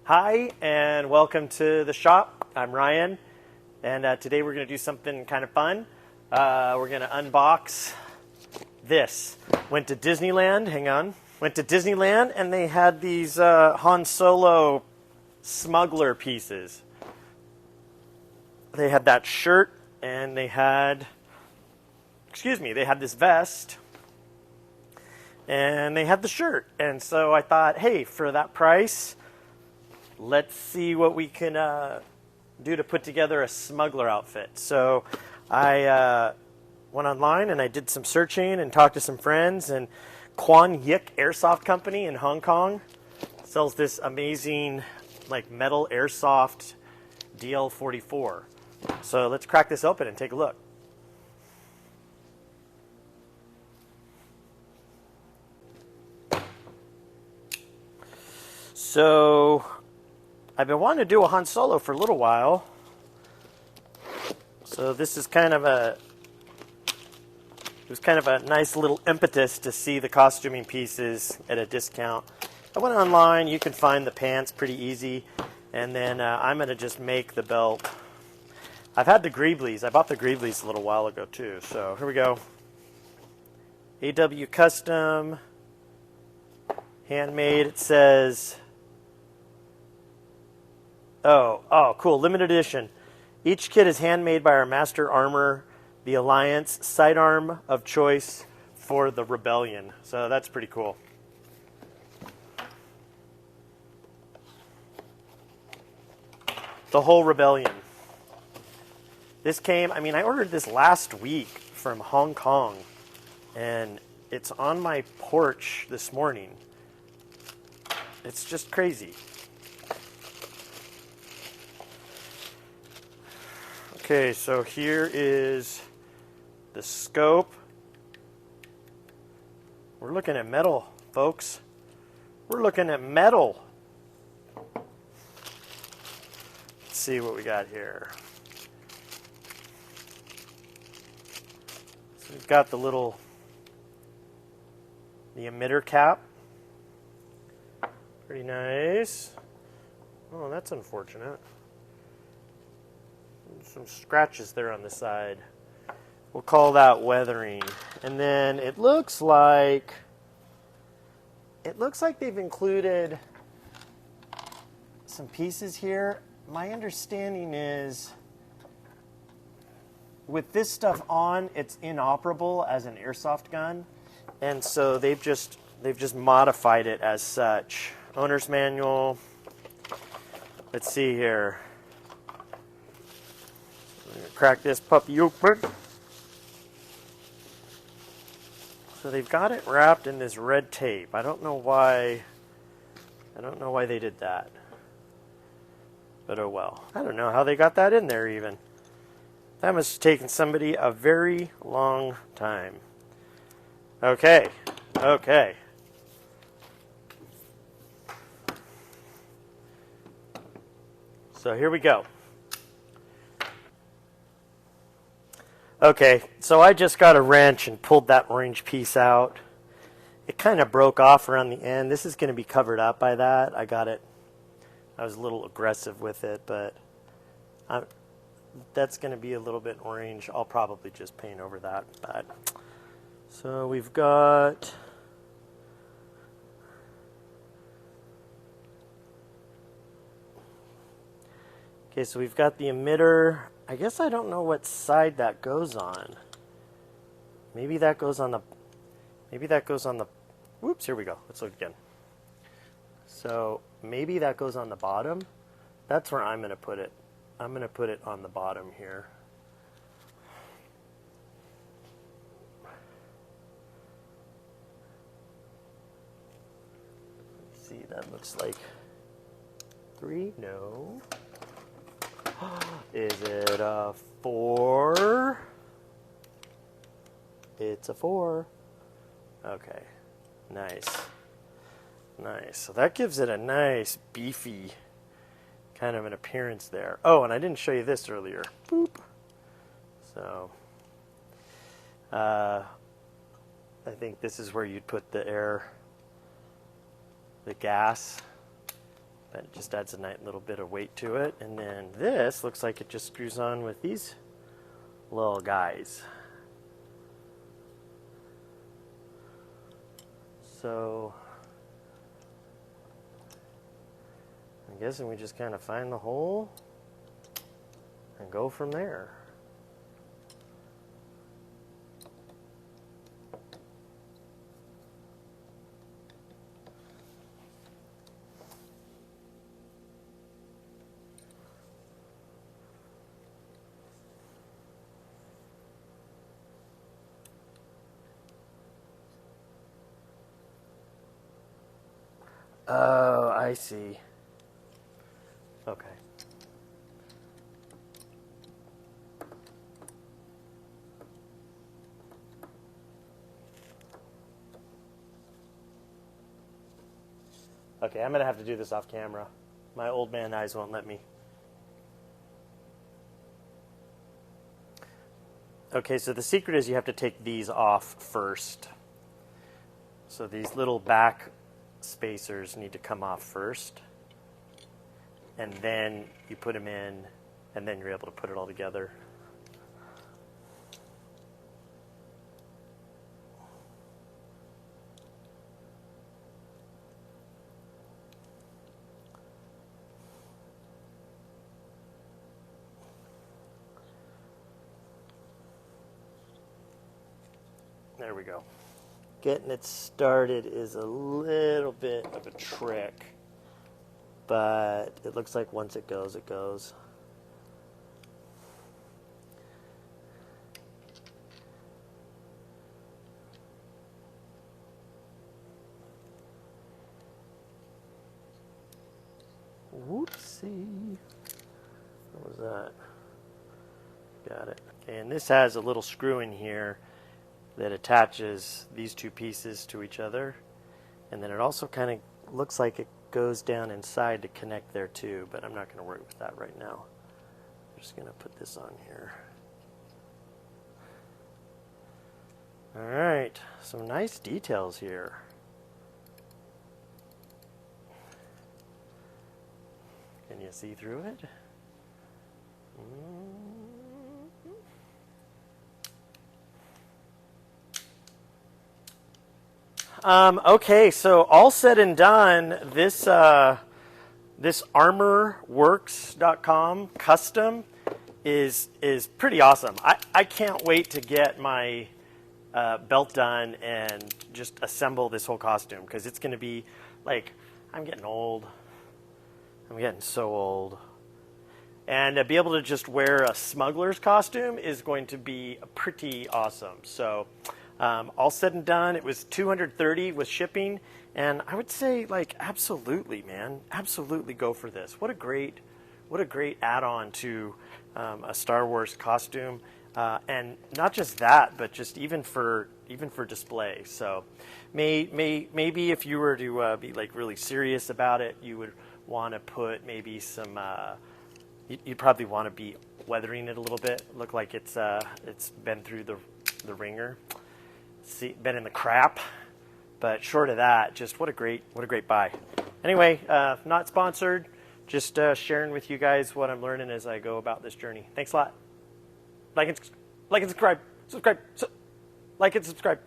Hi, and welcome to the shop. I'm Ryan, and today we're going to do something kind of fun. We're going to unbox this. Went to Disneyland, went to Disneyland, and they had these Han Solo smuggler pieces. They had that shirt, and they had this vest, and they had the shirt. And so I thought, hey, for that price, let's see what we can do to put together a smuggler outfit. So I went online and I did some searching and talked to some friends. And Kwan Yik Airsoft Company in Hong Kong sells this amazing like metal airsoft DL-44. So let's crack this open and take a look. So I've been wanting to do a Han Solo for a little while. So this is kind of a nice little impetus to see the costuming pieces at a discount. I went online. You can find the pants pretty easy. And then I'm going to just make the belt. I've had the Greeblies. I bought the Greeblies a little while ago too. So here we go. AW Custom. Handmade, it says. Oh, cool. Limited edition. Each kit is handmade by our Master Armor, the Alliance sidearm of choice for the Rebellion. So that's pretty cool. The whole Rebellion. This came, I ordered this last week from Hong Kong, and it's on my porch this morning. It's just crazy. Okay, so here is the scope. We're looking at metal, folks. We're looking at metal. Let's see what we got here. So we've got the emitter cap. Pretty nice. Oh, that's unfortunate. Some scratches there on the side. We'll call that weathering. And then it looks like they've included some pieces here. My understanding is with this stuff on, it's inoperable as an airsoft gun, and so they've just modified it as such. Owner's manual. Let's see here. Crack this puppy open. So they've got it wrapped in this red tape. I don't know why they did that. But oh well. I don't know how they got that in there even. That must have taken somebody a very long time. Okay. So here we go. Okay, so I just got a wrench and pulled that orange piece out. It kind of broke off around the end. This is going to be covered up by that. I was a little aggressive with it, but that's going to be a little bit orange. I'll probably just paint over that. So we've got... Okay, so we've got the emitter. I guess I don't know what side that goes on. Maybe that goes on the... Whoops, here we go. Let's look again. So maybe that goes on the bottom. That's where I'm going to put it. I'm going to put it on the bottom here. Let's see, that looks like 3. No. Is it a 4? It's a 4. Okay. Nice. So that gives it a nice beefy kind of an appearance there. Oh, and I didn't show you this earlier. Boop. So I think this is where you'd put the gas but it just adds a nice little bit of weight to it. And then this looks like it just screws on with these little guys. So I'm guessing we just kind of find the hole and go from there. Oh, I see. Okay. Okay, I'm going to have to do this off camera. My old man eyes won't let me. Okay, so the secret is you have to take these off first. So these little back spacers need to come off first, and then you put them in, and then you're able to put it all together. There we go. Getting it started is a little bit of a trick, but it looks like once it goes, it goes. Whoopsie. What was that? Got it. Okay, and this has a little screw in here that attaches these two pieces to each other, and then it also kind of looks like it goes down inside to connect there too, but I'm not going to worry with that right now. I'm just going to put this on here. All right, some nice details here. Can you see through it? Okay, so all said and done, this this armorworks.com custom is pretty awesome. I can't wait to get my belt done and just assemble this whole costume, because it's going to be like, I'm getting old. I'm getting so old. And to be able to just wear a smuggler's costume is going to be pretty awesome. So all said and done, it was $230 with shipping, and I would say, like, absolutely, man, absolutely go for this. What a great add-on to a Star Wars costume, and not just that, but just even for display. So maybe if you were to be like really serious about it, you would want to put maybe some. You'd probably want to be weathering it a little bit. Look like it's been through the ringer. Been in the crap, but short of that, just what a great buy. Anyway, not sponsored, just sharing with you guys what I'm learning as I go about this journey. Thanks a lot. Like and subscribe. Like and subscribe.